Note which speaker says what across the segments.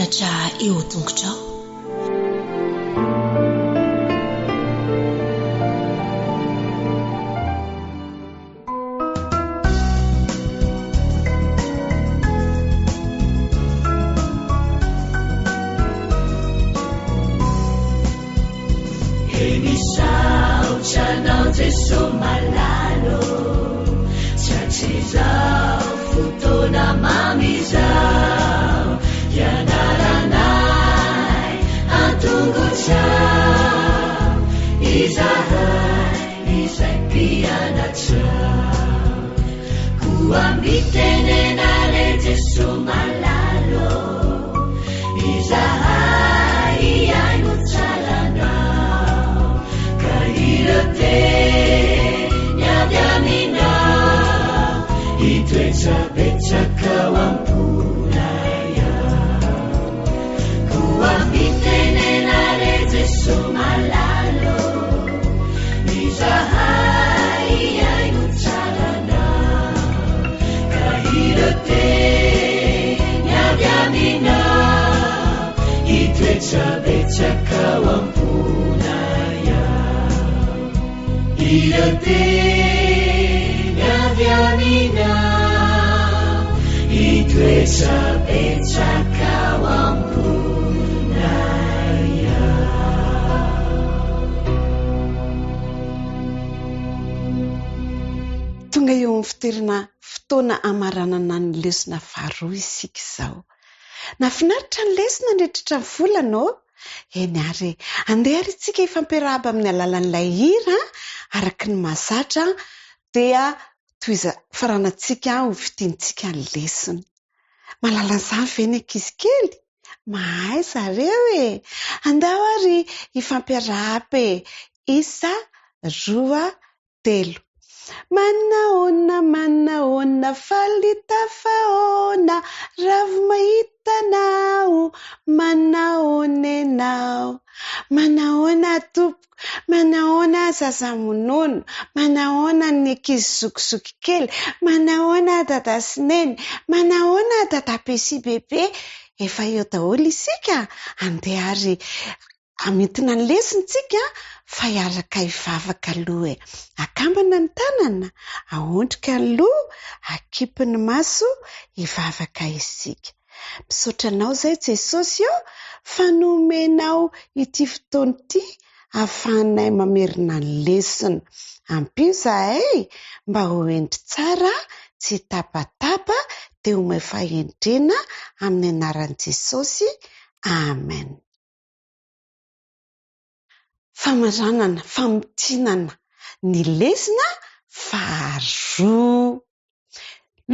Speaker 1: mianatra eo tongotrao.
Speaker 2: Emisaotranao Jeso malalo Tsatrizao fotoana mamizao Ianaranay antongotrao Izahay izay mpianatrao Ko ambitenenare Jeso malalo Izahay iaino tsaranao Ka irate niavy aminao Itoetsabetsaka ao am-ponay ao Ko ambitenenare Jeso malalo Izahay iaino tsaranao Ka irate niavy aminao Itoetsabetsaka ao am-ponay ao Irate niavy aminao Itoetsabetsaka ao am-ponay ao
Speaker 3: Tonga eo amin'ny fitoerana fotoana amaranana ny lesona faharoa isika izao. Nafinaritra ny lesona nandretritra ny volana eny ary andeha ary isika ifampiarahaba amin'ny alalan'ilay hira araka ny mahazatra dia toiza faranantsika ho vitintsika ny lesona. Mahalala an'izany ve ny ankizy kely? Mahay zareo andao ary ifampiarahaba isa roa telo. Manaona falita faona ravo mahitanao manaona enao manaona tompoko manaona zazamonono manaona ny ankizy zokizoky kely manaona dada sineny manaona dada pesi bebe efa eo daholo isika andeha ary amitina ny lesontsika fa iaraka ivavaka aloha akambana ny tanana ahondrika ny loha akipy ny maso ivavaka isika misaotra anao zay Jesosy fa nomenao ity fotoana ity ahafahanay mamerina ny lesona ampio zahay mba ho endry tsara tsy tapatapa dia ho may fahendrena amin'ny anaran'i Jesosy amen. Famaranana, famotinana ny lesona faharoa.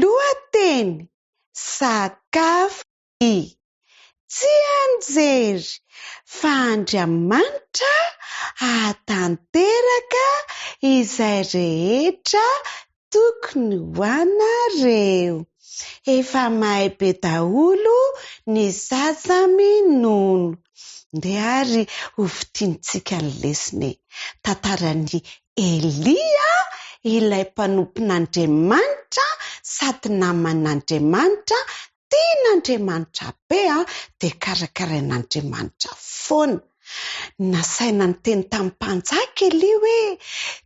Speaker 3: Lohateny sakafo tsy anjery fa Andriamanitra ahatanteraka izay rehetra tokony hoanareo. Efa mahay be daholo ny zaza minono. Ndeha ary hovitintsika ny lesona tantaran'i Elia ilay mpanompon'Andriamanitra sady naman'Andriamanitra tian'Andriamanitra be dia karakarain'Andriamanitra foana. Nasaina ny teny tamin'ny mpanjaka Elia hoe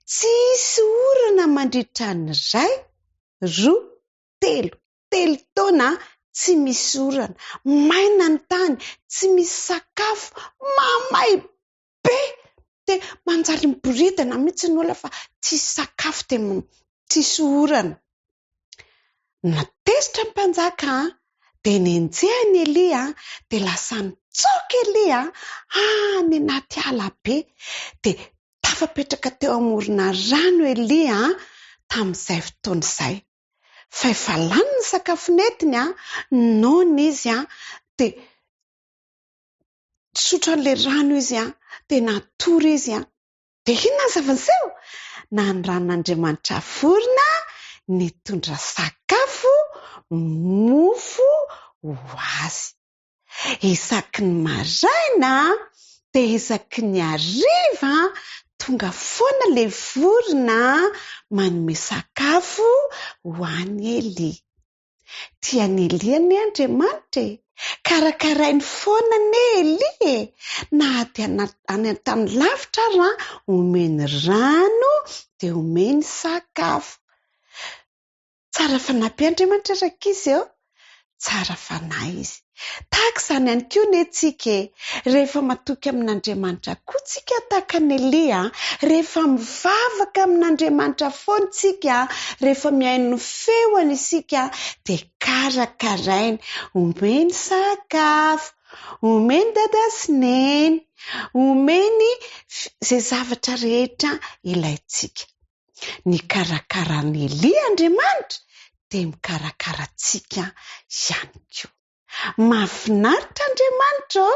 Speaker 3: tsy hisy orana mandritra ny iray, roa, telo taona tsy misy orana, maina ny tany, tsy misy sakafo, mamay be dia manjary miboridana mihitsy ny olona fa tsy sakafo dia tsisy orana. Natezitra ny mpanjaka dia nenjehany Elia dia lasa nitsoaka Elia any anaty ala be dia tafapetraka teo amorona rano Elia tamin'izay fotoana izay. Fa efa lany ny sakafo netiny noana izy dia sotro an'ilay rano izy dia natory izy dia inona ny zavan'izay na ny ranon'Andriamanitra vorona nitondra sakafo mofo ho azy. Isaky ny maraina dia isaky ny hariva tonga foana ilay vorona manome sakafo ho an'ny Elia. tiany Elia ny Andriamanitra karakarainy foana ny Elia na dia any tany lavitra ary omeny rano dia omeny sakafo. Tsara fanampy Andriamanitra rakizy eo, tsara fanahy izy. Tahaka izany ihany koa ny antsika rehefa matoky amin'Andriamanitra koa tsika tahaka ny Elia, rehefa mivavaka amin'Andriamanitra foana tsika, rehefa mihaino feony isika dia karakarainy, omeny sakafo, omeny dada sy neny, omeny izay zavatra rehetra ilaintsika. Ny karakaran'ny Elia Andriamanitra dia mikarakara antsika ihany koa. Mahafinaritra Andriamanitra,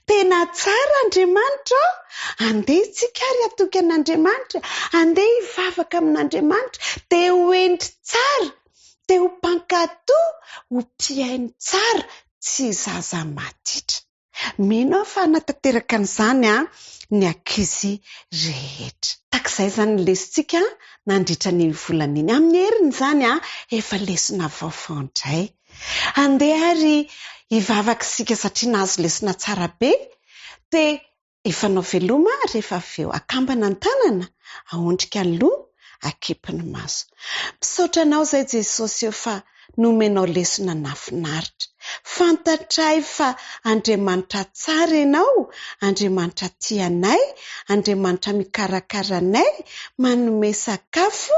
Speaker 3: tena tsara Andriamanitra. Andeha tsika ary atoky an'Andriamanitra, andeha hivavaka amin'Andriamanitra dia ho endry tsara, dia ho mpankatoa, ho mpiaino tsara, tsy zaza matitra. Mino aho fa hanatanteraka an'izany ny ankizy rehetra. Takizay izany lesontsika nandritra ny volan'iny. Amin'ny heriny izany efa lesona vaovao indray. Andeha ary hivavaka isika satria nahazo lesona tsara be, dia hifanao veloma rehefa avy eo. Akambana ny tanana, ahondrika ny loha, akipy ny maso. Misaotra anao izay Jesosy eo fa nomenao lesona nafinaritra. Fantatray fa Andriamanitra tsara ianao, Andriamanitra tianay, Andriamanitra mikarakara anay, manome sakafo,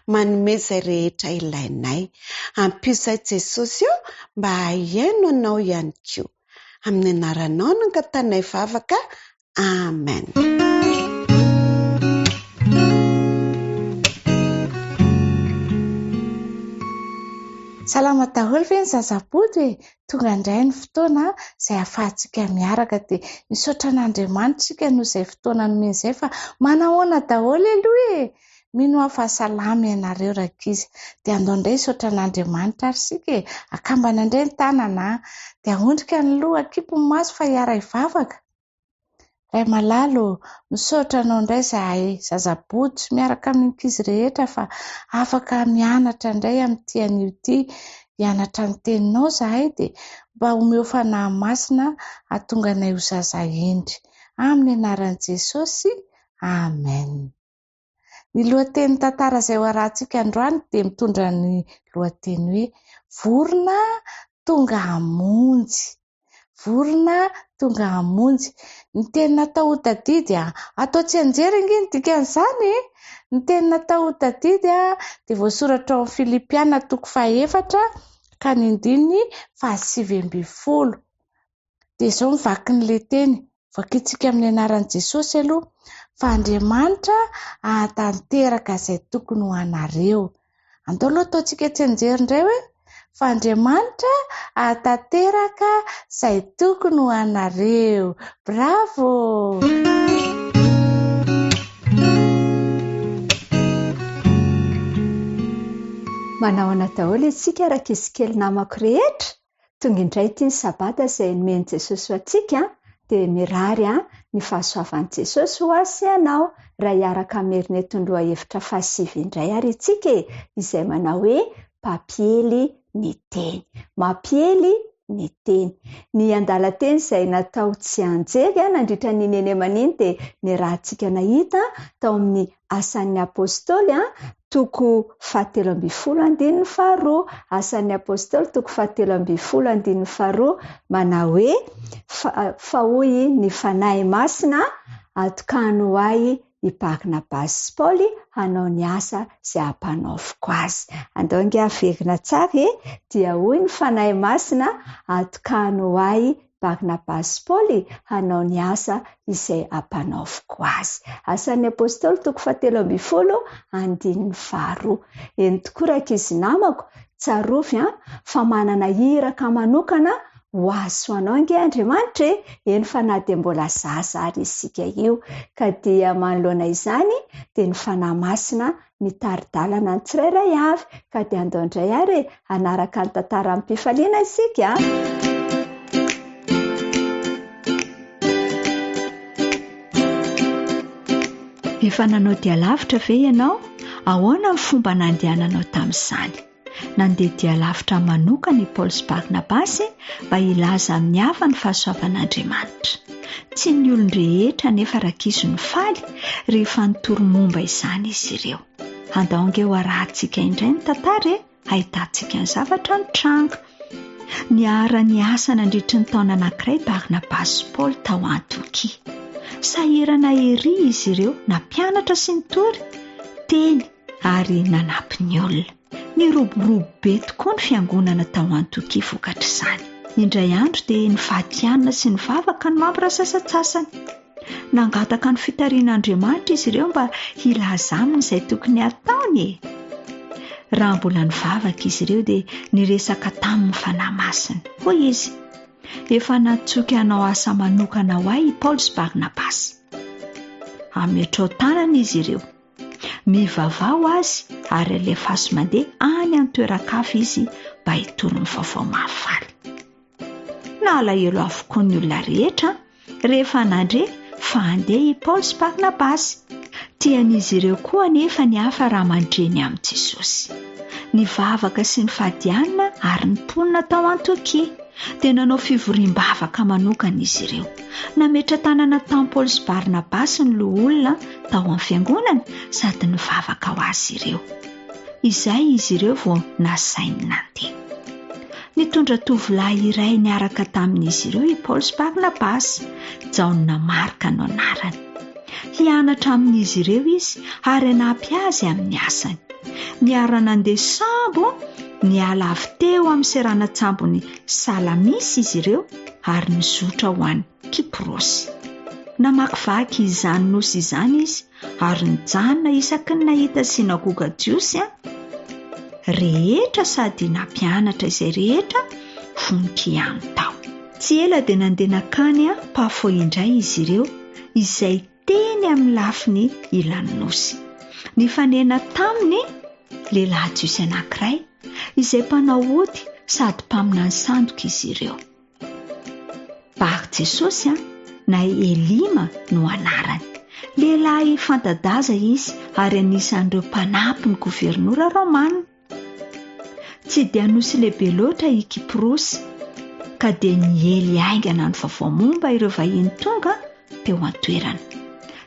Speaker 3: manome izay rehetra ilainay. Ampio izay Jesosy eo mba hahaino anao ihany koa. Amin'ny anaranao no angatanay vavaka. Amen.
Speaker 1: Salama daholo ve ny zazabody hoe tonga indray ny fotoana izay ahafahantsika miaraka dia misaotra an'Andriamanitra isika noho izay fotoana nomeny izay fa manahoana daholo aloha mino aho fa salama ianareo rakizy dia andao indray misaotra an'Andriamanitra ary isika akambana indray ny tanana dia ahondrika ny loha, akipy ny maso fa hiara hivavaka. Ray malalo, misaotra anao indray izahay zazabody miaraka amin'ny ankizy rehetra fa afaka mianatra indray amin'ity anio ity, hianatra ny teninao izahay dia mba omeo fanahy masina hahatonga anay ho zaza endry. Amin'ny anaran'i Jesosy, amen. Ny lohateny tantara izay ho arahantsika androany dia mitondra ny lohateny hoe vorona tonga hamonjy. Vorona tonga hamonjy. Ny teny natao ho tadidy atao tsy anjera angeny dikan'izany. Ny teny natao ho tadidy dia voasoratra ao amin'ny Filipiana 4:8-9:7. Dia izao mivaky n'ilay teny, vakitsika amin'ny anaran'i Jesosy aloha, fa Andriamanitra ahatanteraka izay tokony ho anareo. Andao aloha ataontsika tsy anjera indray hoe fa Andriamanitra ahatanteraka izay tokony ho anareo. Bravo!
Speaker 4: Manao ana daholo isika rakizy kely namako rehetra. Tonga indray ity ny sabata izay nomeny Jesosy ho antsika dia mirary ny fahasoavan'i Jesosy ho azy ianao. Raha hiaraka amin'ny herin'ny roa hevitra fahasivy indray ary isika izay manao hoe papiely ny teny. Mapiely ny teny. Ny andalan-teny izay natao tsy anjely nandritra ny neny aman'iny dia ny rahantsika nahita tao amin'ny Asan'ny Apôstôly 7:12. Asan'ny Apôstôly 7:12 manao hoe fa hoy ny fanahy masina atokano ahy i Barnabasy sy Paoly hanao ny asa izay hampanaoviko azy. Andao inge averina tsara dia hoy ny fanahy masina atokano ahy Barnabasy sy Paoly hanao ny asa izay hampanaoviko azy. Asan'ny Apôstôly 7:12. Eny tokoa rakizy namako, tsarovy fa manana iraka manokana ho azy ho anao inge Andriamanitra eny fa na dia mbola zaza ary isika io. Ka dia manoloana izany dia ny fanahy masina mitaridalana ny tsirairay avy. Ka dia andao indray ary hanaraka ny tantara amin'ny mpifaliana isika.
Speaker 5: Efa nanao dia lavitra ve ianao? Ahoana ny fomba nandehananao tamin'izany?
Speaker 4: nandeha dia lavitra manokana i Paoly sy Barnabasy mba hilaza amin'ny hafa ny fahasoavan'Andriamanitra. Tsy ny olon-drehetra nefa rakiso ny faly rehefa nitoro-momba izany izy ireo. Andaonge ho arahantsika indray ny tantara, ahitantsika ny zavatra nitranga. Niara-ny asa nandritry ny taona anankiray Barnabasy sy Paoly tao Antiokia. Sahirana ery izy ireo na mpianatra sy nitory, teny ary nanampy ny olona. Ny roborobo be tokoa ny fiangonana tao Antiokia vokatra izany. Indray andro dia ny vadianina sy ny vavaka no mampirasa satsasany. Nangataka ny fitarian'Andriamanitra izy ireo mba hilaza aminy izay tokony ataony. Raha mbola nivavaka izy ireo dia niresaka tamin'ny fanahy masina. Hoy izy, efa natsoky hanao asa manokana ho ahy i Paoly sy Barnabasy. Ametrao tanana izy ireo. Mivavao azy ary alefaso mandeha any amin'ny toeran-kafa izy mba hitoro ny vaovao mahafaly. Nalahelo avokoa ny olona rehetra rehefa nandre fa andeha i Paoly sy Barnabasy. Tian'izy ireo koa nefa ny hafa raha mandreny amin'ny Jesosy. Nivavaka sy ny fadianina ary ny mponina tao Antiokia dia nanao fivoriam-bavaka manokana izy ireo. Nametra tanana tamin'i Paoly sy Barnabasy ny loha olona tao amin'ny fiangonana sady nivavaka ho azy ireo. Izay izy ireo vao nasainy nandeha. Nitondra tovolahy iray niaraka tamin'izy ireo i Paoly sy Barnabasy, Jaona Marka no anarany. Hianatra amin'izy ireo izy ary hanampy azy amin'ny asany. Niara nandeha sambo, niala avy teo amin'ny seranatsambo-ny Salamisy izy ireo ary nizotra ho any Kiprosy. Namakivaky izany nosy izany izy ary nijanona isaky ny nahita sinagoga jiosy rehetra sady nampianatra izay rehetra voninkia amin'ny tao. Tsy ela dia nandeha nakany Pafo indray izy ireo izay teny amin'ny lafiny ilany nosy. Nifanena taminy lehilahy jiosy anankiray izay mpanao ody sady mpamina ny sandoka izy ireo. Bar Jesosy na Elima no anarany. Lehilahy fanta-daza izy ary anisan'ireo mpanampy ny gobernora Romana. Tsy dia nosy lehibe loatra i Kiprosy ka dia niely aingana ny vaovao momba ireo vahiny tonga teo an-toerana.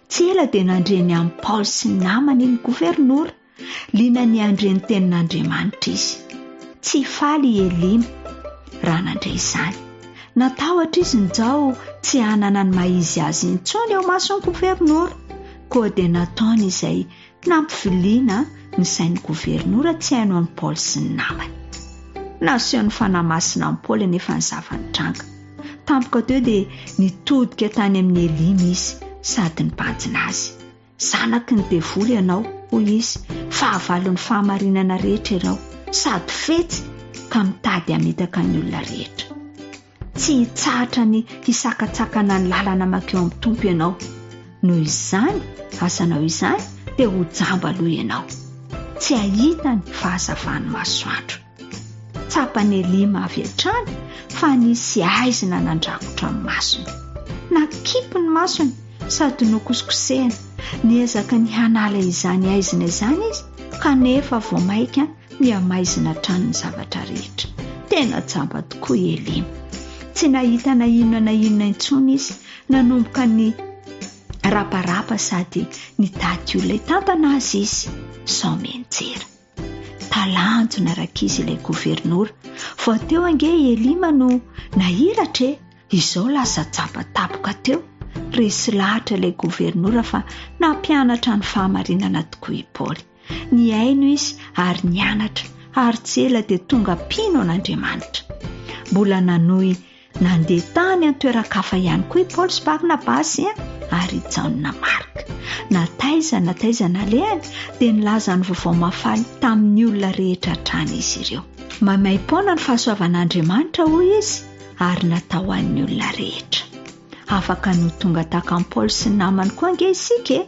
Speaker 4: Tsy ela dia nandreny amin'ny Paoly sy ny namany ny gobernora, liana ny andre ny tenin'Andriamanitra izy. Tsy faly Elima raha nandray izany. Natahotra izy nizao tsy hanana ny maizy azy intsony eo mason'ny gobernora, koa dia nataony izay nampiviliana ny sain'ny gobernora tsy haino an'i Paoly sy ny namany. Naseho ny fanahy masina amin'ny Paoly nefa ny zava-nitranga. Tampoka teo dia nitodika tany amin'ny Elima izy sady nibanjina azy. Zanaky ny devoly ianao, hoy izy, fahavalon'ny fahamarinana rehetra ianao, sady fetsy ka mitady hamitaka ny olona rehetra. Tsy hitsahatra ny hisakatsakana ny lalana makeo amin'ny tompo ianao. Noho izany, asanao izany dia ho jamba aloha ianao. Tsy ahita ny fahazavany masoandro. Tsapany Elima avy hatrany fa nisy aizina nandrakotra amin'ny masony. Nakipy ny masony sady nokosokosehana. Niezaka ny hanala izany aizina izany izy kanefa vao maika miamaizina hatrany ny zavatra rehetra. Tena jamba tokoa Elima. Tsy nahita na inona intsony izy, nanomboka ny raparapa sady nitady olona hitantana azy izy. Sao menjera. Talanjona rakizy ilay gobernora. Vao teo ange Elima no nahiratra, izao lasa jaba-tapoka teo. Resy lahatra ilay gobernora fa nampianatra ny fahamarinana tokoa i Paoly. Niaino izy ary nianatra ary tsy ela dia tonga mpino an'Andriamanitra. Mbola nanohy nandeha tany an-toeran-kafa ihany koa i Paoly sy Barnabasy ary Jaona Marka. Nataizana lehany dia nilaza ny vaovao mahafaly tamin'ny olona rehetra hatrany izy ireo. Mamaim-poana ny fahasoavan'Andriamanitra hoy izy ary natao an'ny olona rehetra. Afaka no tonga taka amin'ny Paoly sy ny namany koa ange isika.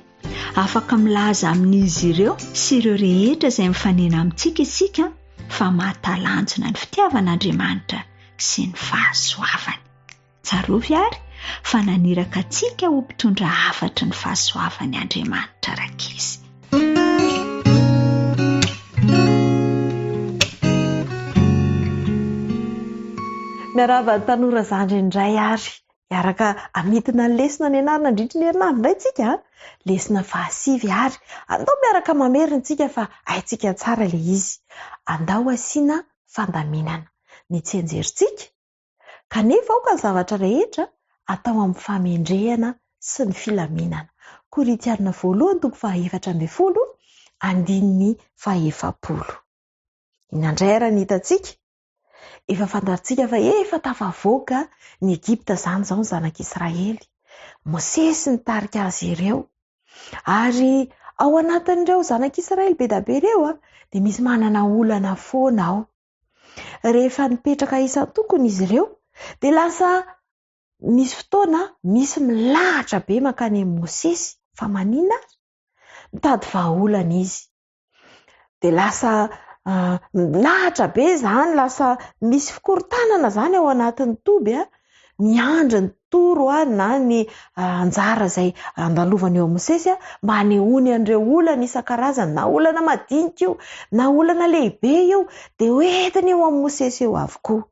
Speaker 4: Afaka milaza amin'izy ireo sy ireo rehetra izay mifanena amintsika isika fa mahatalanjona ny fitiavan'Andriamanitra sy ny fahasoavany. Tsarovy ary fa naniraka antsika ho mpitondra hafatra ny fahasoavany Andriamanitra rakizy.
Speaker 5: miarahaba tanora zandry indray ary iaraka amitina ny lesona ny anarana andritra ny herinandro indray tsika lesona fahasivy ary andao miaraka mamerintsika fa haitsika tsara le izy andao asiana fandaminana ny tsenjerintsika kanefa ao ka ny zavatra rehetra atao amin'ny famendrehana sy ny filaminana. Korintianina voalohany toko 4:10 andininy 4:10. Inandray ara ny hitantsika efa fantatsika fa efa tafavoaka ny Egipta zany zao ny zanak'Israely. Mosesy nitarika azy ireo ary ao anatin'ireo zanak'Israely be da be ireo dia misy manana olana foana ao. Rehefa nipetraka isan-tokony izy ireo dia lasa misy fotoana misy milahatra be mankany amin'ny Mosesy fa manina mitady vahaolana izy dia lasa milahatra be zany, lasa misy fikorontanana zany ao anatin'ny toby miandry ny toro na ny anjara izay andalovany eo Mosesy mba hanehoany an'ireo olana isan-karazany, na olana madinika io na olana lehibe io dia hoentiny eo amin'ny Mosesy eo avokoa.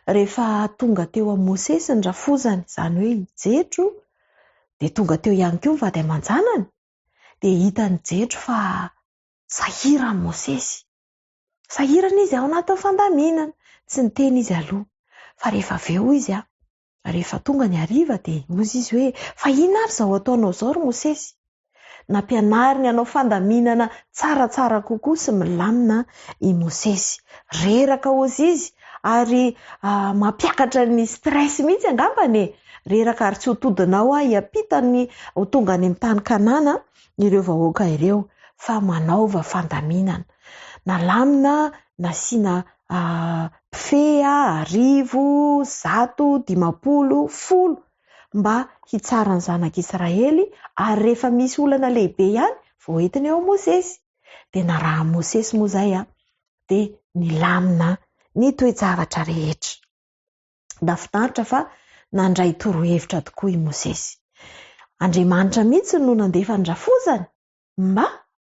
Speaker 5: Rehefa tonga teo amin'ny Mosesy ny rafozany, izany hoe hijetro, dia tonga teo ihany koa ny vady aman-janany, dia hitany jetro fa sahirany Mosesy. Sahirana izy ao anatin'ny fandaminana, tsy niteny izy aloha. Fa rehefa aveo izy rehefa tonga ny hariva dia hozy izy hoe fa ina ary izao ataonao izao ry Mosesy? Nampianariny hanao fandaminana tsaratsara kokoa sy milamina i Mosesy. Reraka hozy izy ary mampiakatra ny stress mihitsy angambany. Reraka ary tsy ho todinao hiampitany ho tonga any amin'ny tany Kanana ireo vahoaka ireo, fa manaova fandaminana. Nalamina, nasiana fe, arivo, 100, 50, 10 mba hitsara ny zanak'Israely ary rehefa misy olana lehibe ihany vao entiny eo Mosesy. Dia naraha Mosesy moa izay dia nilamina ny toe-javatra rehetra. Nafinaritra fa nandray torohevitra tokoa i Mosesy. Andriamanitra mihitsy no nandefa ny rafozany mba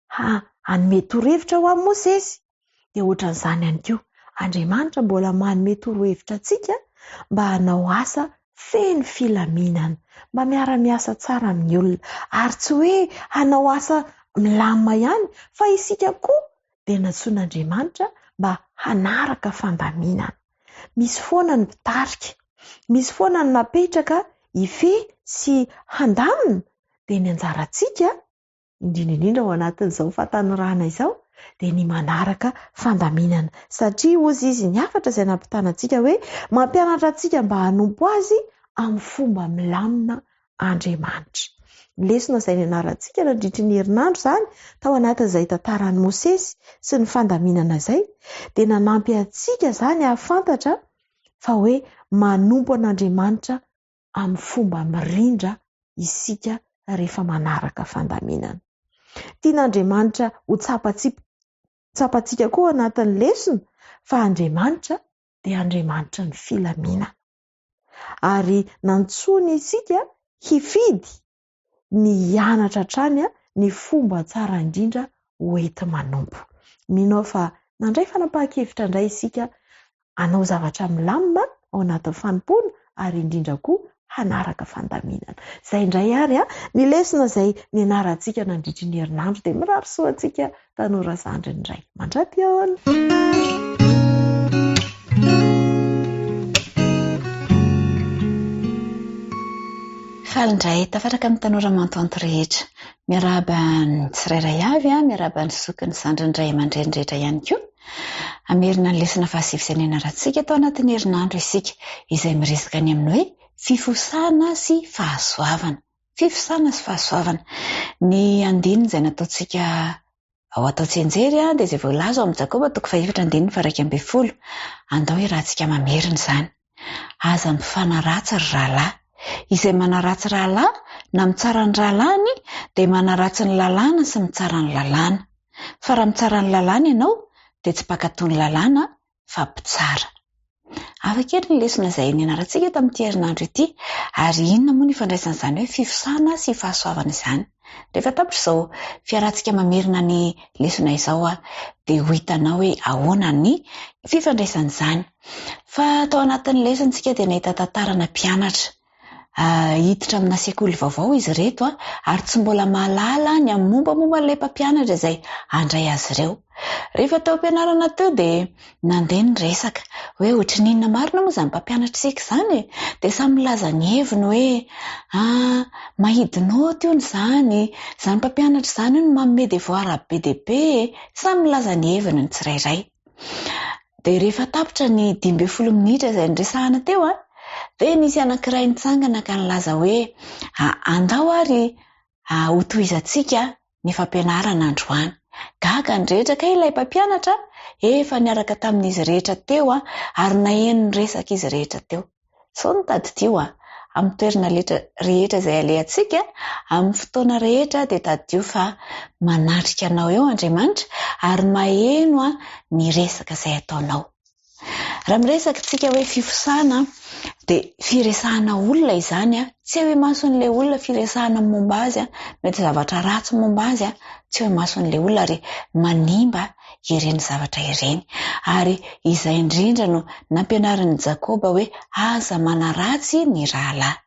Speaker 5: hanome torohevitra ho amin'ny Mosesy. Dia ohatran'izany ihany koa Andriamanitra mbola manome torohevitra antsika mba hanao asa feno filaminana, mba miara-miasa tsara amin'ny olona ary tsy hoe hanao asa milamina ihany fa isika koa dia natsoin'Andriamanitra mba hanaraka fandaminana. Misy foana ny mpitarika, misy foana ny napetraka ife sy handamina, dia ny anjarantsika indrindra ao anatin'izao fahatanorana izao dia ny manaraka fandaminana, satria hozy izy ny hafatra izay nampitanantsika hoe mampianatra antsika mba hanompo azy amin'ny fomba milamina Andriamanitra. Lesona izay nianarantsika nandritry ny herinandro izany tao anatin'izay tantaran'i Mosesy sy ny fandaminana izay dia nanampy antsika izany hahafantatra fa hoe manompo an'Andriamanitra amin'ny fomba mirindra isika rehefa manaraka fandaminana. Tian'Andriamanitra ho tsapantsika koa anatin'ny lesona fa Andriamanitra dia Andriamanitra ny filaminana. Ary nantsony isika hifidy ny hianatra hatrany ny fomba tsara indrindra hoety manompo. Mino fa nandray fanapahan-kevitra indray isika hanao zavatra milamina ao anatin'ny fanompona ary indrindra koa hanaraka fandaminana. Izay indray ary ny lesona izay nianarantsika nandritry ny herinandro dia mirary soantsika tanora zandry indray. Mandra-piona.
Speaker 6: Falindray tafaraka amin'ny tanora mantonto rehetra. Miarahaba ny tsirairay avy, miarahaba ny zoky ny zandry indray aman-dreny rehetra ihany koa. Amerina ny lesona fahasivy izay nianarantsika tao anatin'ny herinandro isika izay miresaka ny amin'ny hoe fifosana sy fahasoavana. Fifosana sy fahasoavana. Ny andininy izay nataontsika ao atao tsenjery dia izay voalaza ao amin'ny Jakoba toko 4:12. Andao iarahantsika mamerina izany. Aza mifanaratsy ry rahalahy. Izay manaratsy rahalahy na mitsara ny rahalahiny dia manaratsy ny lalàna sy mitsara ny lalàna. Fa raha mitsara ny lalàna ianao dia tsy mpakatoa ny lalàna fa mpitsara. Afakely ny lesona izay nianarantsika tamin'ity herinandro ity, ary inona moa ny ifandraisan'izany hoe fifosana sy fahasoavana izany. Rehefa tapitra izao fiarantsika mamerina ny lesona izao dia ho hitanao hoe ahoana ny fifandraisan'izany. Fa tao anatin'ny lesontsika dia nahita tantarana mpianatra. Hiditra amina sekoly vaovao izy reto ary tsy mbola mahalala ny mombamomba ilay mpampianatra izay handray azy ireo. Rehefa tao am-pianarana teo dia nandeha ny resaka hoe ohatrin'inona marina moa izany mpampianatra isika izany dia samy milaza ny heviny hoe mahidinao teo izany mpampianatra izany no manome devoir be dia be, samy milaza ny heviny ny tsirairay. Dia rehefa tapitra ny 12 minitra izay niresahana teo dia nisy anankiray nitsangana ka nilaza hoe andao ary hotohizantsika ny fampianarana androany. Gaga ny rehetra ka ilay mpampianatra efa niaraka tamin'izy rehetra teo ary naheno ny resaka izy rehetra teo. Sao ny tadidio amin'ny toerana rehetra izay alehantsika, amin'ny fotoana rehetra dia tadidio fa manatrika anao eo Andriamanitra ary maheno ny resaka izay ataonao. Raha miresaka tsika hoe fifosana dia firesahana olona izany, tsy hoe mason'ilay olona firesahana momba azy, mety zavatra ratsy momba azy, tsy hoe mason'ilay olona ary manimba ireny zavatra ireny. Ary izay indrindra no nampianarin'i Jakoba hoe aza manaratsy ny rahalahy.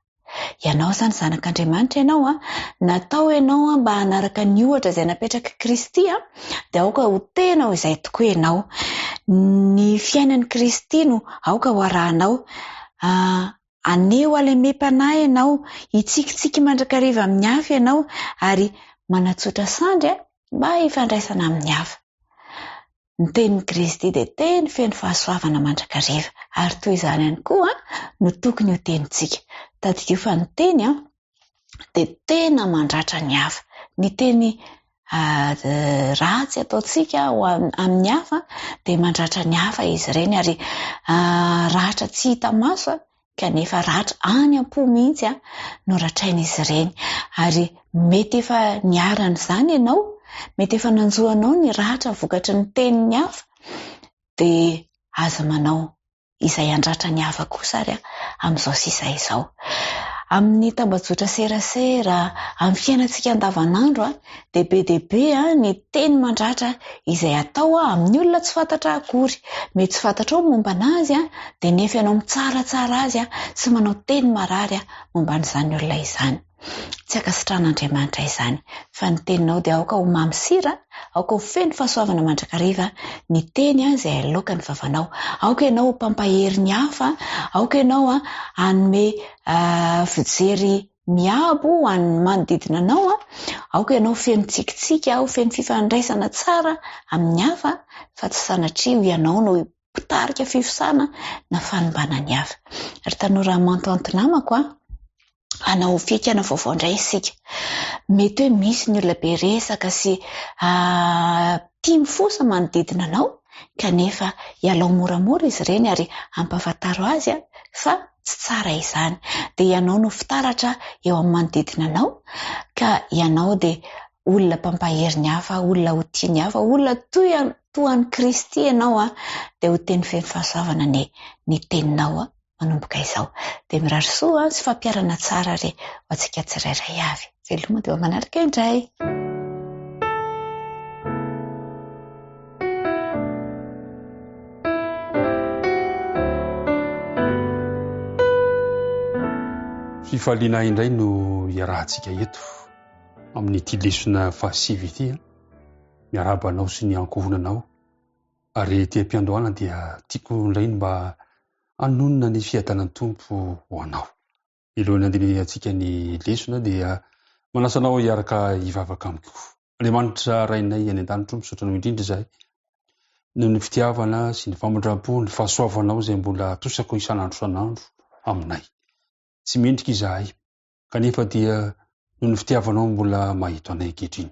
Speaker 6: Ianao izany zanak'Andriamanitra ianao, natao ianao mba hanaraka ny ohatra izay napetraka Kristy dia aoka ho tena ho izay tokoa ianao. Ny fiainan'i Kristy no aoka ho arahanao. Aneo alemem-panahy ianao, hitsikitsiky mandrakariva amin'ny hafa ianao ary manatsotra sandry mba hifandraisana amin'ny hafa. Ny tenin'i Kristy dia teny feno fahasoavana mandrakariva ary toy izany ihany koa no tokony ho tenintsika. Tadidio fa ny teny dia tena mandratra ny hafa. Ny teny ratsy ataontsika amin'ny hafa dia mandratra ny hafa izy ireny ary ratra tsy hita maso kanefa ratra any am-po mihitsy no ratrain'izy ireny. Ary mety efa niarana izany ianao, mety efa nanjoanao ny ratra vokatry ny tenin'ny hafa dia aza manao izay andratra ny hafa kosa ary amin'izao sisa izao. Amin'ny tambajotra serasera, amin'ny fiainantsika andavanandro dia be ny teny mandratra izay atao amin'ny olona tsy fantatra akory. Mety tsy fantatrao momba anazy dia nefa ianao mitsaratsara azy sy manao teny marary momba an'izany olona izany. Tsy akasitran'Andriamanitra izany fa ny teninao dia aoka ho mamy sira, aoka ho feno fahasoavana mandrakariva ny teny izay aloka ny vavanao. Aoka ianao pampahery ny hafa, aoka ianao hanome fijery miabo ho an'ny manodidina anao, aoka ianao feno tsikitsiky, feno fifandraisana tsara amin'ny hafa fa tsy sanatria ianao no pitarika fifosana na fanombana ny hafa. Ry tanora mantonto namako hanao fiekana vaovao indray isika. Mety hoe misy ny olona be resaka sy tia mifosa manodidina anao kanefa ialao moramora izy ireny ary ampafantaro azy fa tsy tsara izany. Dia ianao no fitaratra eo amin'ny manodidina anao ka ianao dia olona pampahery ny hafa, olona ho tia ny hafa, olona toan'i Kristy ianao dia ho teny feno fahasoavana ny teninao manomboka izao. Dia mirary soa sy fampiarana tsara re ho antsika tsirairay avy. Veloma dia manaraka indray.
Speaker 7: Fifaliana indray no iarahantsika eto amin'ity lesona fahasivy ity. Miarabanao sy ny ankohonanao ary ety am-piandohana dia tiako indray mba anonona ny fiadanan'ny tompo ho anao. Ilohany andehantsika ny lesona dia manasanao hiaraka hivavaka amiko. Andriamanitra rainay any an-danitra misaotranao indrindra izahay noho ny fitiavana sy ny famondram-po, ny fahasoavanao izay mbola atosako isan'andro isan'andro aminay. Tsy mendrika izahay kanefa dia noho ny fitiavanao mbola mahito anay ankehitriny.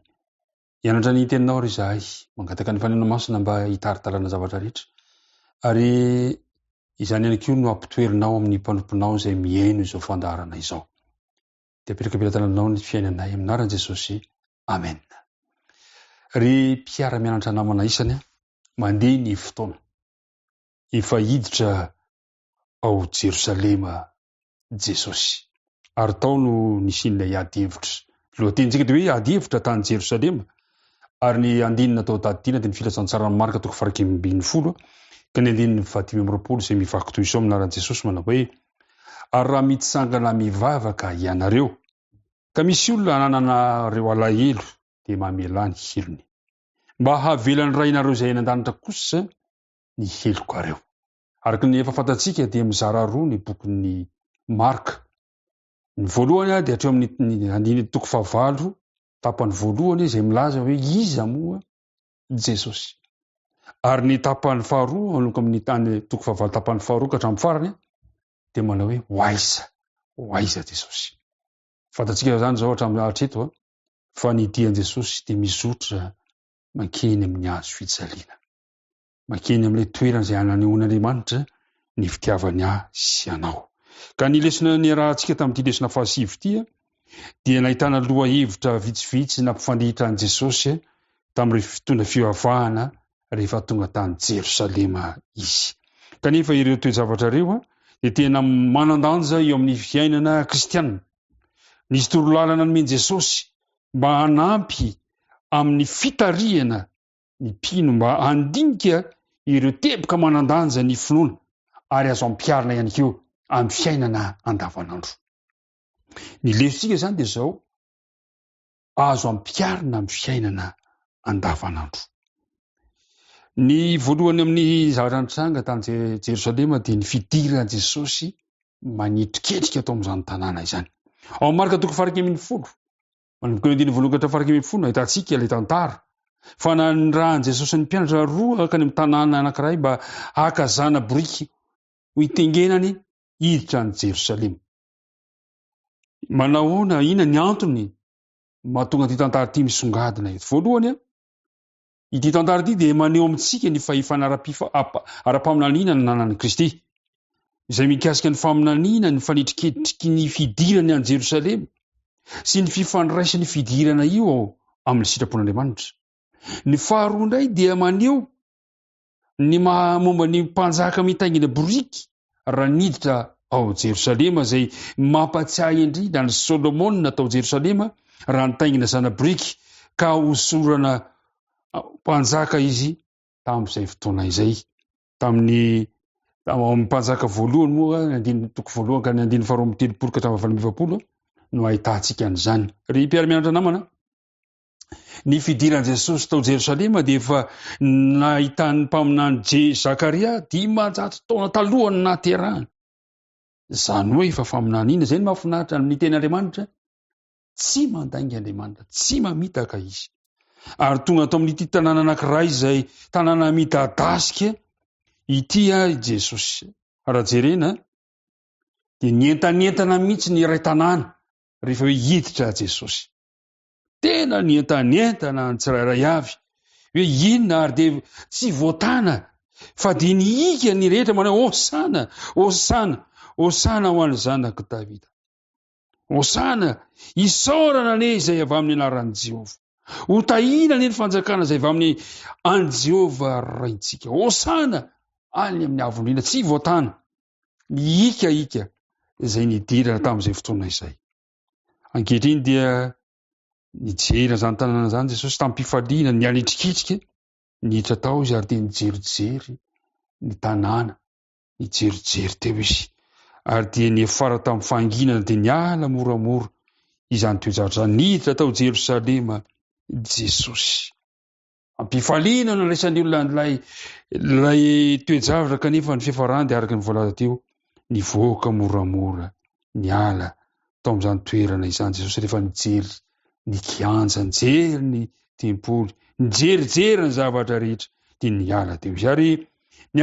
Speaker 7: Hianatra ny teninao ry izahay, mangataka ny fanenao masina mba hitaritarana zavatra rehetra ary izany ihany koa no ampitoerinao amin'ny mpanomponao izay mihaino izao fandaharana izao. Dia apetraka ampilatananao ny fiainanay amin'ny anaran'i Jesosy. Amen. Ry mpiara-mianatra namana isany mandeha ny fotoana efa hiditra ao Jerosalema Jesosy. Ary tao no nisin'ilay ady hevitra. Lohatentsika dia hoe ady hevitra tany Jerosalema. Ary ny andinina tao tadidina dia ny filatsan-tsaran'ny Marka 1:20 ka ny andininy 5:20 izay mivaky toy izao aminaran'i Jesosy manao hoe ary raha mitsangana mivavaka ianareo ka misy olona ananareo alahelo dia mamelany helony mba havelany ray nareo izay an-danitra kosa ny heloko areo. Araka ny efa fantatsika dia mizara roa ny bokin'ny Marka. Ny voalohany dia hatreo amin'ny andininy 9 tapany voalohany izay milaza hoe iza moa Jesosy. Ary ny tapany faharoa manomboka amin'ny tany 9 tapany faharoa ka hatramin'ny farany dia manao hoe hoaiza Jesosy. Fantatsika zany zao hatramin'ny hatreto fa ny dian'i Jesosy dia mizotra mankeny amin'ny hazo fijaliana, mankeny amin'ilay toerana izay ananehoan'Andriamanitra ny fitiavany sy anao. Ka ny lesona niarahantsika tamin'ity lesona fahasivy ity dia nahitana loha hevitra vitsivitsy nampifandihitra an'i Jesosy tamin'ireo fotoana fivavahana rehefa tonga tany Jerosalema izy. Kanefa ireo toe-javatra ireo dia tena manan-danja eo amin'ny fiainana kristianina. Nisy torolalana nomen'i Jesosy mba hanampy amin'ny fitarihana ny mpino mba handinika ireo teboka manan-danja ny finoana ary azo ampiarina ihany koa amin'ny fiainana andavanandro. Ny lesontsika izany dia izao azo ampiarina amin'ny fiainana andavanandro. Ny voalohany amin'ny zavatra nitranga tany Jerosalema dia ny fidiran'i Jesosy manitriketrika tao amin'izany tanàna izany. Ao amin'ny Marka 1:20 manomboka ny 1:20 ahitantsika ilay tantara fa nanirahany Jesosy ny mpianatra roa ka ny amin'ny tanàna anankiray mba hakazana boriky ho itengenany hiditra any Jerosalema. Manahoana ina ny antony mahatonga ity tantara ity misongadina eto? Voalohany ity tantara ity dia maneho amintsika ny fahefana ara-paminaniana ny nanan'i Kristy izay mikasika ny faminaniana ny fanitriketriky ny fidirany any Jerosalema sy ny fifandraisan'ny fidirana io amin'ny sitrapon'Andriamanitra. Ny faharoa indray dia maneho ny momba ny mpanjaka mitaingina boriky raha niditra ao Jerosalema izay mampatsiahy indrindra ny Solomona tao Jerosalema raha nitaingina zana-boriky ka hosorana mpanjaka izy tamin'izay fotoana izay. Tamin'ny mpanjaka voalohany moa ny andininy 1 ka ny andininy 2 ka hatramin'ny 20 no ahitantsika an'izany. Ry mpiara-mianatra namana, ny fidiran'i Jesosy tao Jerosalema dia efa nahitan'ny mpaminany Zakaria 500 taona talohany nahaterahany. Izany hoe efa faminaniana izay ny mahafinaritra amin'ny ten'Andriamanitra, tsy mandainga Andriamanitra, tsy mamitaka izy. Ary tonga tao amin'ity tanàna anankiray izay tanàna midadasika ity Jesosy. Raha jerena dia nientanentana mihitsy ny iray tanàna rehefa hoe hiditra Jesosy. Tena nientanentana ny tsirairay avy hoe inona ary dia tsy voatana fa dia niika ny rehetra manao hosana, hosana, hosana ho an'ny zanako Davida. Hosana, isaorana ane izay avy amin'ny anaran'i Jehovah. Ho tahina ane ny fanjakana izay avy amin'ny an Jehovah raintsika. Hosana any amin'ny avondrina, tsy voatana. Ika izay nidirana tamin'izay fotoana izay. Ankehitriny dia nijerena zany tanàna zany Jesosy tamin'ny mpifaliana, ny anitriketrika niditra tao izy ary dia nijerijery ny tanàna, nijerijery teo izy ary dia niafara tamin'ny fahanginana dia niala moramora izany toe-javatra niditra tao Jerosalema Jesosy. Ampifaliana no niraisan'ny olona ilay toe-javatra kanefa ny fiafarany dia araka ny voalaza teo nivoaka moramora niala tao amin'izany toerana izany Jesosy rehefa nijery ny kianja, nijery ny tempoly, nijerijery ny zavatra rehetra dia niala teo izy. Ary ny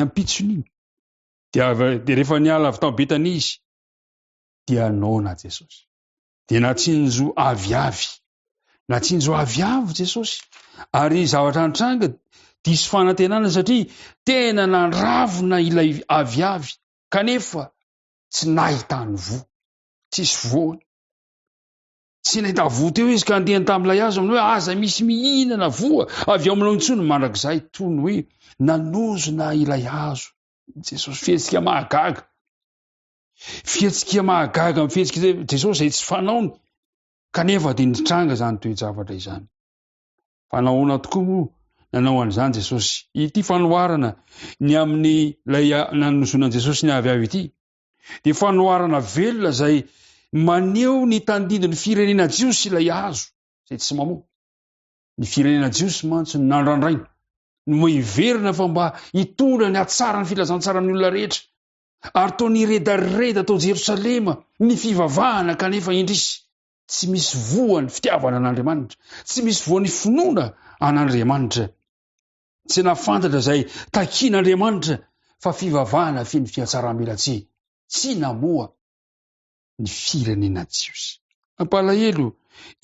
Speaker 7: ampitson'iny dia rehefa niala avy tao Betania izy dia naona Jesosy. Dia natsinjo aviavy Jesosy ary zavatra nitranga diso fanantenana satria tena nandravona ilay aviavy kanefa tsy nahitany voa, tsisy voany. tsy nahita vo teo izy ka andehany tamin'ilay azo aminy hoe aza misy mihinana voa avy ao aminao intsony mandrak'izay toy ny hoe nanozona ilay azo jesosy fihetsika mahagaga amin'ny fihetsika jesosy zay tsy fanaony kanefa dia nitranga zany toe-javatra izany fanahoana tokoa moa nanao an'izany jesosy ity fanoharana ny amin'ny lay nanozonan'i jesosy ny avy ity dia fanoharana velona zay maneho ny tandidy ny firenena jiosy ilay azo zay tsy mamoa ny firenena jiosy mantsy ny nandrandraina no hiverina fa mba hitondra ny atsara ny filazantsara amin'ny olona rehetra ary toa ny redareda tao Jerosalema ny fivavahana kanefa indrisy tsy misy voany fitiavana an'Andriamanitra tsy misy voany finoana an'Andriamanitra tsy nafantatra zay takian'Andriamanitra fa fivavahana feno fiatsaram-belatsy tsy namoa ny firenena jiosy ampalahelo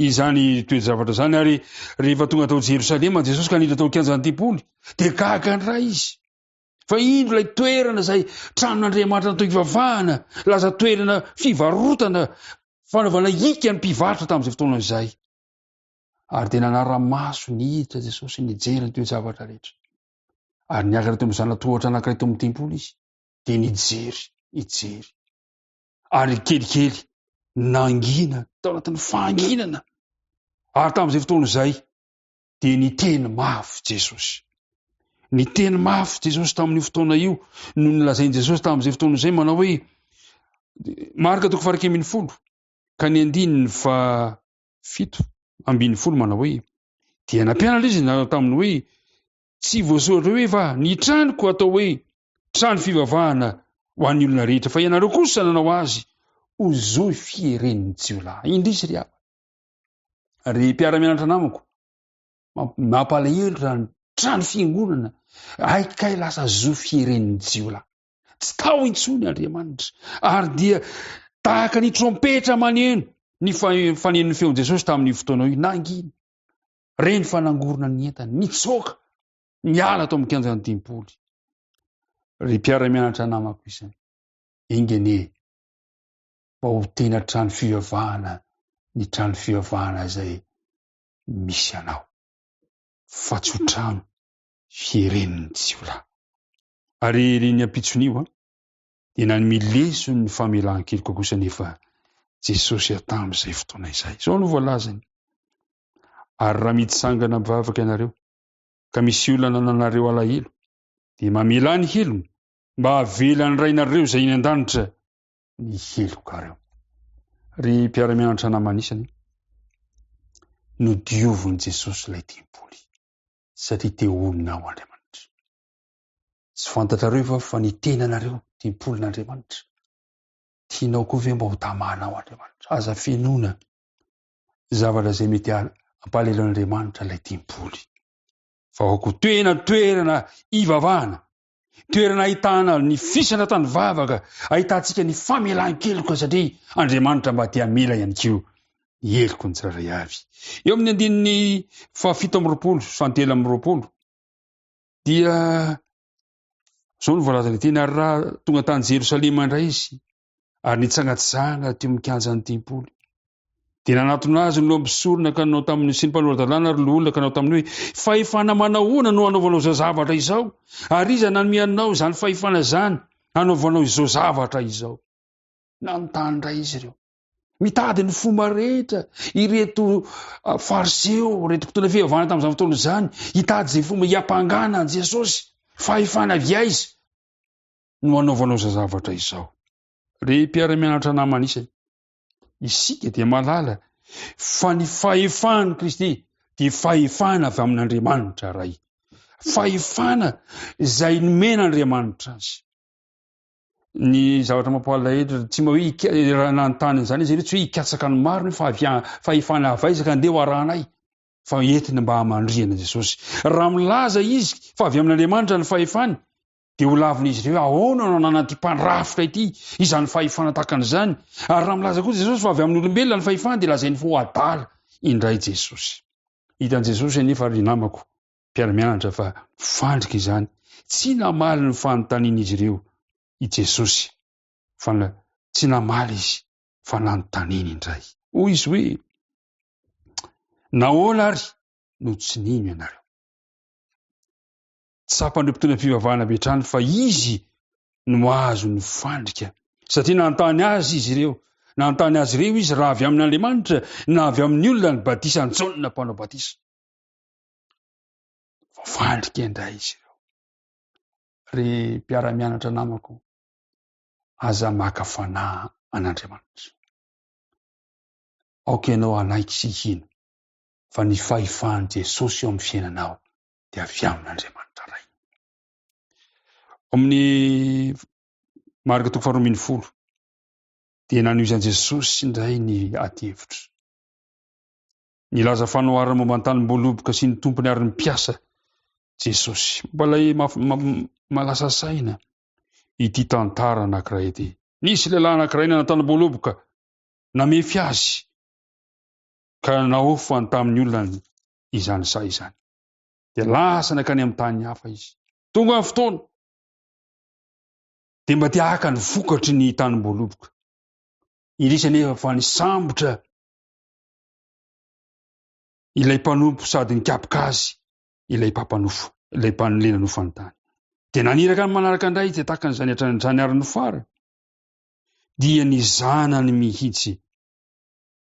Speaker 7: izany toe-javatra zany ary rehefa tonga tao Jerosalema jesosy ka niditra tao kianjan'ny tempoly dia gaga ndray izy fa indro ilay toerana zay tranon'Andriamanitra natao hivavahana laza toerana fivarotana fanaovana hika ny mpivarotra tamin'izay fotoana izay ary dia nanara-maso nihitra jesosy nijery ny toe-javatra rehetra ary niakatra teo amin'ny zanatohatra anankiray teo amin'ny tempoly izy dia nijery ary kelikely nangina tao anatin'ny fahanginana ary tamin'izay fotoana izay dia niteny mafy jesosy tamin'io fotoana io no nilazainy jesosy tamin'izay fotoana izay manao hoe marika toko 11 ka ny 17 manao hoe dia nampianatra izy tamin'ny hoe tsy voasoratra hoe fa ny tranoko atao hoe trano fivavahana ho an'ny olona rehetra fa ianareo kosa nanao azy ho zohy fieren'ny jiolahy indrisy ry ry mpiara-mianatra namako mampalahelo raha ny trano fiangonana aikay lasa zohy fieren'ny jiolahy tsy tao intsony Andriamanitra ary dia tahaka ny trompetra maneno ny fanenon'ny feon'i Jesosy tamin'ny fotoana io nangina reny fanangorona ny entany nitsoaka niala tao amin'ny kianjan'ny tempoly ry mpiara-mianatra namako izany ingene mba ho tena trano fivavahana ny trano fivavahana zay misy anao fa tsy ho trano fieren'ny jiolahy ary ny ampitsonio dia nany mileso ny famelan-keliko kosa nefa jesosy tamin'izay fotoana izay zao no voalazany ary raha miditsangana mivavaka ianareo ka misy olana nanareo alahelo dia mamela ny helony mba havelan'ny rainareo zay iny an-danitra ny helokareo ry mpiara-mianatra namanisany no dioviny jesosy ilay tempoly satria te onina ao Andriamanitra tsy fantatrareo fa ny tenanareo tempolin'Andriamanitra tianao koa ve mba ho tamana ao Andriamanitra aza fenona zavatra zay mety ampalelo an'Andriamanitra ilay tempoly fa ako toerana ivavahana toerana ahitana ny fisana tany vavaka ahitantsika ny famelan-keloka satria Andriamanitra mba te hamela ihany keo heloko ny tsirairay avy eo amin'ny 7:20 dia zao no voalazany teny ary raha tonga tany Jerosalema indray izy ary nitsangatsanga teo amin'ny kianjan'ny tempoly dia nanatona azy no ampisorona ka nanao tamin'ny sy ny mpanoran-dalàna ary loolona ka nanao tamin'ny hoe fahefana manahoana no hanaovanao izao zavatra izao ary iza nanomeanao izany fahefana zany hanaovanao izao zavatra izao nanontany indray izy ireo mitady ny fomba rehetra ireto fariseo reto mpitondra fivavahana tamin'izany fotoana izany hitady zay fomba hiampangana an Jesosy fahefana viaiza no hanaovanao izao zavatra izao ry mpiara-mianatra namanisany isika dia malala fa ny fahefana Kristy dia fahefana avy amin'Andriamanitra ray fahefana zay nomen'Andriamanitra azy ny zavatra mampalahelo tsy mba hoe raha nanontany zany izy ireo tsy hoe hikatsaka ny maro fa fahefana avaizaka andeha ho aranay fa entina mba hamandriana Jesosy raha milaza izy fa avy amin'Andriamanitra ny fahefany dia ho lavina izy ireo ahoana no nananty mpandrafitra ity izany fahefana takan'izany ary raha milaza koa Jesosy fa avy amin'ny olombelona ny fahefany dia lazainy fa ho adala indray Jesosy hitan' Jesosy anefa ry namako mpiara-mianatra fa fandrika izany tsy namaly ny fanontaniana izy ireo i Jesosy fa tsy namaly izy fa nanontaniana indray hoy izy hoe nahoana ary no tsy nino ianareo. Tsapan'ireo fivavahana betrany fa izy no azo ny fandrika satria nantany azy izy ireo, nantany azy ireo izy raha avy amin'Andriamanitra na avy amin'ny olona ny batisa ny Jaona mpanao batisa. Fandrika indray izy ireo. Re mpiara-mianatra namako, aza maka fanahy an'Andriamanitra. Aoka ianao anaiky sy hino fa ny fahifahan'i Jesosy eo amin'ny fiainanao dia avy amin'Andriamanitra ray. Amin'ny marika 12 dia nanohizan'i Jesosy indray ny ady-hevitra. Nilaza fanoharana momba ny tanimboaloboka sy ny tompony ary ny mpiasa Jesosy. Mbalay malasa saina ity tantara anankiray ity. Nisy lehilahy anankiray nana tanimboaloboka namefy azy ka naofany tamin'ny olona izany sa izany. Dia lasa nakany amin'ny tany hafa izy. Tonga amin'ny fotoana dia mba tia haka ny vokatry ny tanimboaloboka. Irisa nefa fa ny sambotra ilay mpanompo sady ny kapoka azy ilay mpampanofo, ilay mpanolena nofo any tany. Dia naniraka ny manaraka indray dia tahaka n'izany hatrany ary nofara. Dia ny zanany mihitsy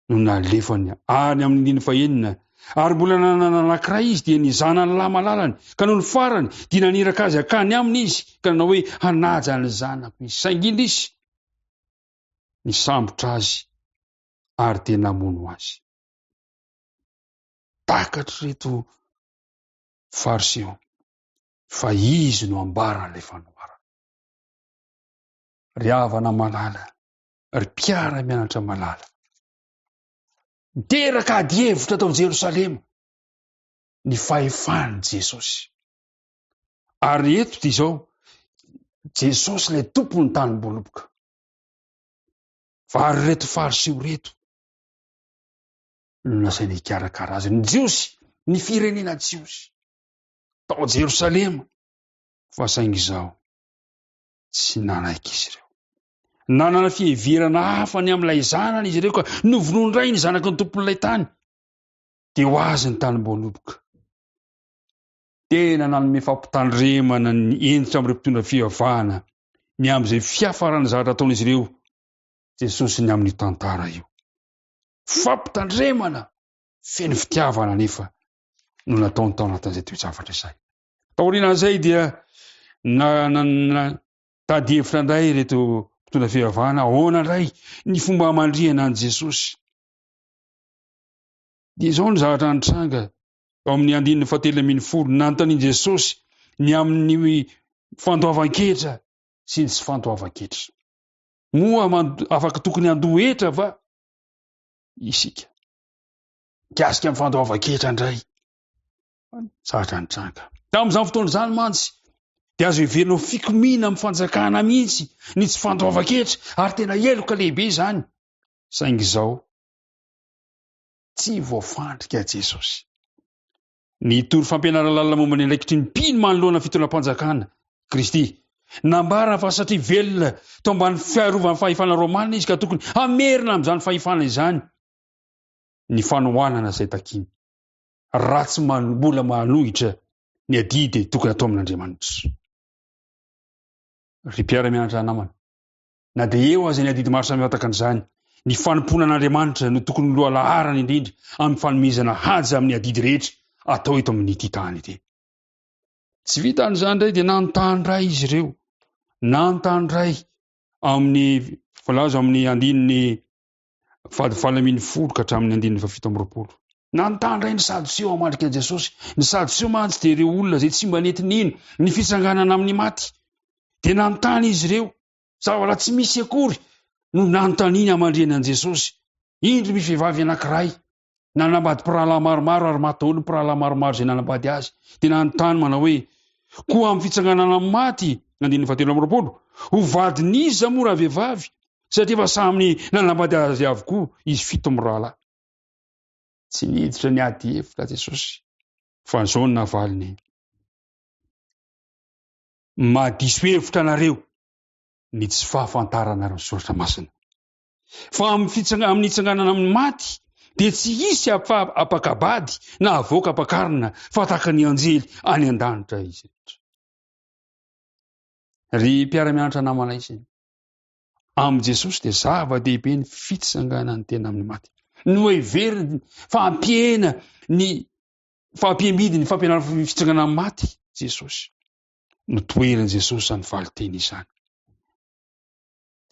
Speaker 7: no nalefany any amin'ny andiny fahenina, ary mbola nanana anankiray izy dia ny zanany lahy malalany ka no farany dia naniraka azy akany aminy izy ka nanao hoe hanaja ny zanako izy. Saingy indrisy ny sambotra azy ary dia namono azy. Takatra reto fariseo fa izy no ambaran'ilay fanoharana. Ry havana malala, ry mpiara-mianatra malala, miteraka ady-hevitra tao Jerosalema ny fahefan'i Jesosy. Ary eto dia izao Jesosy ilay tompony tanimboaloboka. Fa ary reto fariseo reto no nasainy hikarakara azy. Ny jiosy, ny firenena jiosy tao Jerosalema, fa saingy izao tsy nanaiky izy ireo. Nanana fiheverana hafa ny amin'ilay zanany izy ireo ka novonoindray ny zanaky ny tompon'ilay tany. Dia ho azy ny tanimboaloboka. Tena nanome fampitandremana ny endritra amin'ireo mpitondra fivavahana ny amin'izay fiafarany zavatra ataon'izy ireo Jesosy ny amin'ny tantara io. Fampitandremana feno fitiavana nefa no nataony tao anatin'izay toe-javatra izay. Taorian'izay dia tady-hevitra indray reto mpitondra fivavahana ahoana indray ny fomba hamandrihana an' Jesosy. Dia izao ny zavatra nitranga ao amin'ny 1:17 nanontanian'i Jesosy ny amin'ny fandoavan-ketra sy ny tsy fandoavan-ketra. Moa afaka tokony handohetra va isika? Gasika amin'ny fandoavan-ketra indray zavatra nitranga. Tamin'izany fotoana izany mantsy dia azo heverina ho fikomina amin'ny fanjakana mihitsy ny tsy fandoavan-ketra, ary tena eloka lehibe izany. Saingy izao tsy voafandrika Jesosy. Ny tory fampianarana lalina momba ny andraikitry ny mpino manoloana fitondram-panjakana Kristy nambara fa satria velona tao ambany fiarovana fahefana Romana izy ka tokony hamerina amin'izany fahefana izany ny fanohanana izay takiny. Ratsy mbola manohitra ny adidy tokony atao amin'Andriamanitra. Ry mpiara-mianatra namana, na dia eo aza ny adidy maro samihafa takan'izany, ny fanompona an'Andriamanitra no tokony loha laharana indrindra amin'ny fanomezana haja amin'ny adidy rehetra atao eto amin'ity tany ity. Tsy vita an'izany indray dia nanontany izy ireo, nanontany amin'ny voalaza amin'ny 1:20 ka hatramin'ny 1:17. Nanontany ny Sadoseo hamandrika Jesosy. Ny Sadoseo mantsy dia ireo olona izay tsy mba nety nino ny fitsanganana amin'ny maty. Dia nanontany izy ireo, zavatra tsy misy akory no nanontaniany hamandrihana an' Jesosy. Indro misy vehivavy anankiray nanambady mpirahalahy maromaro ary maty daholo ny mpirahalahy maromaro izay nanambady azy. Dia nanontany manao hoe, koa amin'ny fitsanganana amin'ny maty 1:17, ho vadin'iza moa raha vehivavy? Satria efa samy nanambady azy avokoa izy 7 mirahalahy. Tsy niditra ny ady-hevitra Jesosy, fa izao ny navaliny: mahadiso hevitra anareo ny tsy fahafantaranareo ny soratra masina. Fa amin'ny fitsanganana amin'ny maty dia tsy isy apakabady na avoaka apakarina fa tahaka ny anjely any an-danitra izy. Ry mpiara-mianatra namana izany, amin'i Jesosy dia zava-dehibe ny fitsanganany tena amin'ny maty. No heveriny fampiena ny fampiamidy ny fampianarana fitsangana amin'ny maty Jesosy. No toerin' Jesosy any valiteny izany.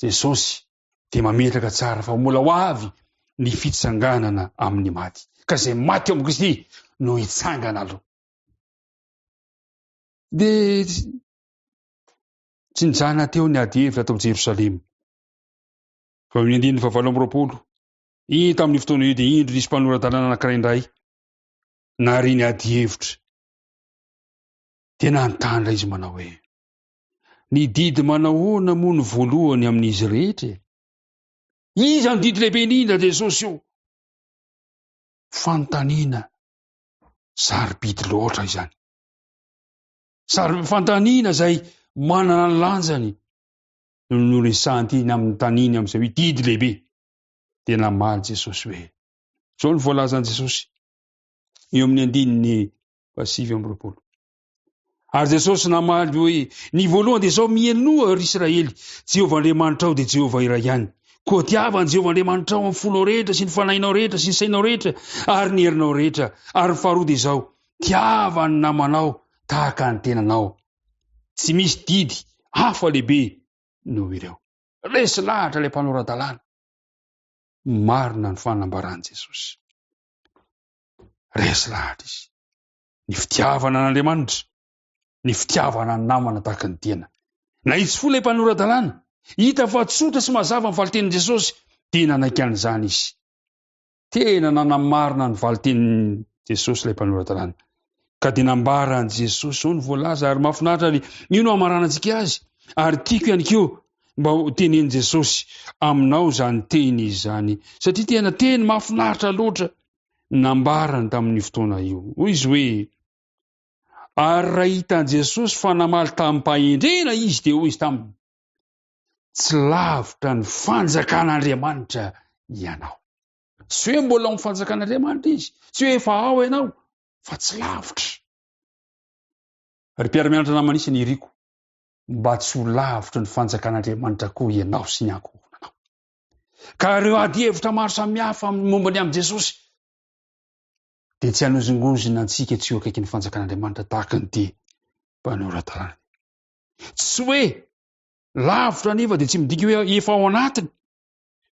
Speaker 7: Jesosy dia mametraka tsara fa mbola ho avy ny fitsanganana amin'ny maty. Ka izay maty eo amin'ny Kristy no hitsangana aloha. Dia tsy nijana teo ny ady hevitra tao Jerosalema. Fa amin'ny andininy 7 iny tamin'ny fotoana io dia indro nisy mpanoran-dalàna anankiray indray nary ny ady hevitra. Dia nanontany izy manao hoe: ny didy manahoana moa ny voalohany amin'izy rehetra? Iza ny didy lehibe indrindra Jesosy io? Fanontaniana sarobidy loatra izany. Fanontaniana izay manana ny lanjany no resahantiny amin'ny taniny amin'izay hoe didy lehibe. Dia namaly Jesosy hoe, zao ny voalazan Jesosy eo amin'ny andininy 7. Ary Jesosy namaly hoe, ny voalohany dia zao: mienoa ry Israely, Jehovah Andriamanitra ao dia Jehovah iray ihany. Koa tiavan Jehovah Andriamanitra ao amin'ny fonao rehetra sy ny fanahinao rehetra sy ny sainao rehetra ary ny herinao rehetra. Ary ny faharoa dia zao: tiava ny namanao tahaka ny tenanao. Tsy misy didy hafa lehibe noho ireo. Resy lahatra ilay mpanoran-dalàna. Marina ny fanambarany Jesosy. Resy lahatra izy. Ny fitiavana n'Andriamanitra, ny fitiavana ny namana tahaka ny tena. Na itsy fo ilay mpanoran-dalàna, hita fa tsotra sy mazava ny valitenin Jesosy, dia nanaiky an'izany izy. Tena nanamarina ny valitenin Jesosy ilay mpanoran-dalàna. Ka dia nambarany Jesosy zao ny voalaza, ary mahafinaritra ary io no hamaranantsika azy. Ary tiako ihany koa mba tenen'i Jesosy aminao zany teny izany, satria tena teny mahafinaritra loatra. Nambarany tamin'ny fotoana io. Hoy izy hoe, ary raha hitan Jesosy fa namaly tamin'ny mpahendrena izy, dia hoy izy taminy, tsy lavitra ny fanjakan'Andriamanitra ianao. Tsy hoe mbola amin'ny fanjakan'Andriamanitra izy, tsy hoe efa ao ianao, fa tsy lavitra. Ry mpiara-mianatra namana isany iriko, mba tsy ho lavitra ny fanjakan'Andriamanitra koa ianao sy ny ankohonanao. Ka ireo ady hevitra maro samihafa momba ny amin'i Jesosy dia tsy hanozongozona antsika tsy ho akaiky ny fanjakan'Andriamanitra tahaka ny dia mpanoran-dalàna. Tsy hoe lavitra anefa dia tsy midika hoe efa ao anatiny,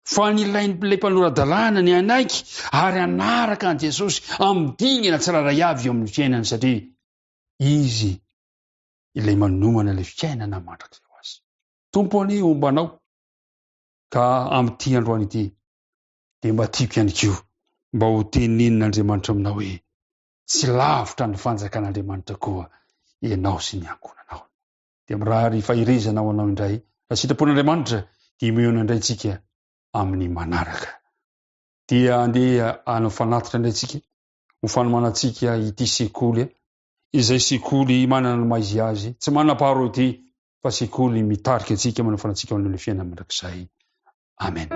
Speaker 7: fa nilain'ilay mpanoran-dalàna ny anaiky ary anaraka an Jesosy amin'ny dingana tsiraray avy eo amin'ny fiainany, satria izy ilay manomana ilay fiainana mandrakizay ho azy. Tompo anie ombanao. Ka amin'ity androany ity dia mba tiako ihany koa mba ho tenenin'Andriamanitra aminao hoe tsy lavitra ny fanjakan'Andriamanitra koa ianao sy ny ankohonanao. Dia mirary fahirezana ho anao indray. Raha sitrapon'Andriamanitra dia mihona indray tsika amin'ny manaraka. Dia andeha hanao fanatitra indray tsika ho fanomanantsika ity sekoly, izay sekoly manana ny maizy azy, tsy manam-paharoty fa sekoly mitarika antsika manao fanatsika amin'ny fiainana mandrakizay. Amen.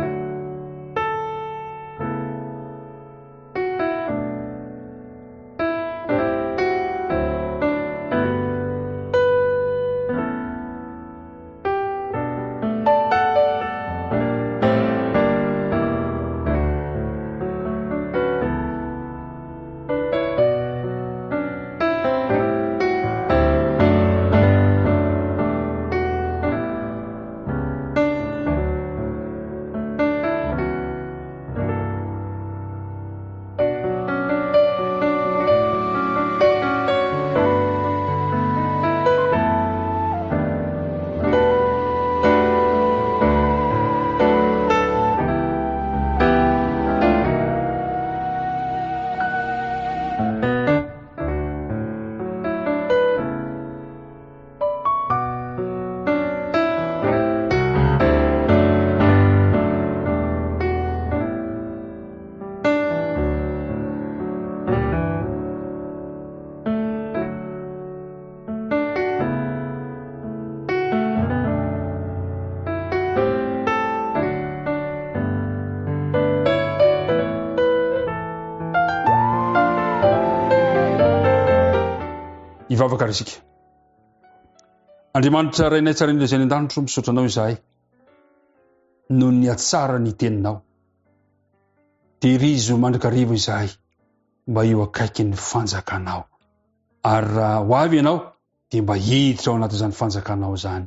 Speaker 7: ivavaka resika andriamanitra rainay tsara indray zay ny an-danitro misaotranao izahay no ny atsara ny teninao terizo mandrakarivo izahay mba eo akaiky ny fanjakanao ary raha ho avy ianao dia mba hiditra ao anatin'izany fanjakanao zany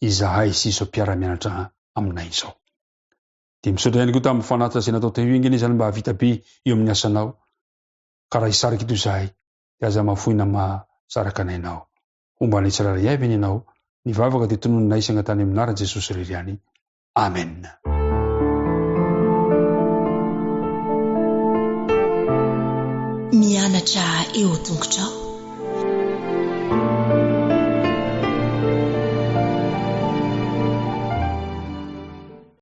Speaker 7: izahay siso mpiara-mianatra aminay izao dia misaotra ihany koa tamin'ny fanatitra izay natao teo ingany izany mba havita be eo amin'ny asanao ka raha hisaraka ito izahay dia aza mahafohina mahasaraka anainao fomba ny tsiraray avy ny ianao nivavaka dia tonononay isana tany amin'anaran'i Jesosy irery any amen.
Speaker 2: Mianatra eo tongotrao